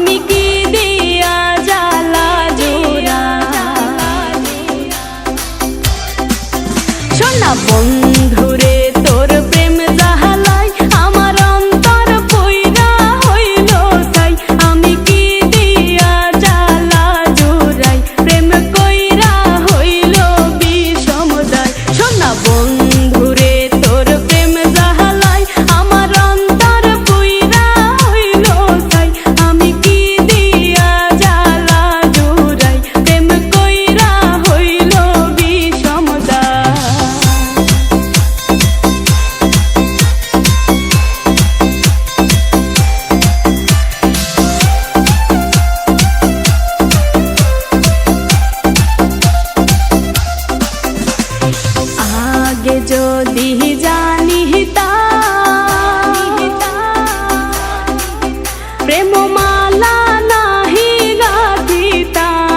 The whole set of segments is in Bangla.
আমি কি দিয়া জ্বালা জোড়া শোনা বন্ধুরে তোর প্রেম জাহালাই আমার অন্তর পইরা হইল তাই আমি কি দিয়া জ্বালা জোড়াই প্রেম কইরা হইল বিষমদায় শোনা বন্ধুরে তোর প্রেম জাহালাই আমার অন্তর পইরা হইল তাই আমি কি দিয়া জ্বালা জোড়াই প্রেম কইরা হইল বিষমদায় আগে যদি জানিতাম প্রেম মালা নাহি গাঁথিতাম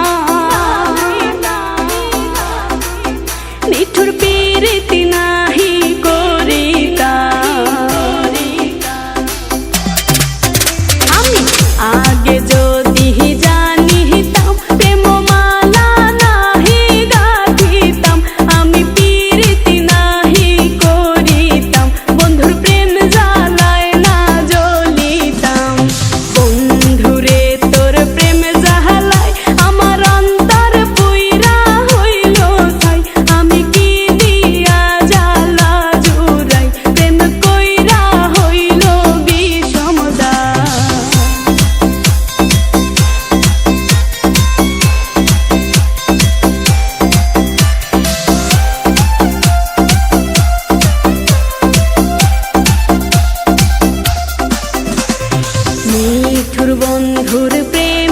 নিঠুর প্রীতি নাহি করিতাম আমি আগে যদি জানিতাম প্রেম মালা নাহি গাঁথিতাম আমি প্রীতি নাহি করিতাম বন্ধুর প্রেম জ্বালায় না জ্বলিতাম বন্ধুরে তোর প্রেম জ্বালায় আমার অন্তর পুইরা হইল ছাই আমি কি দিয়া জ্বালা জুড়াই প্রেম কইরা হইল বিষমদায় নিঠুর বন্ধুর প্রেম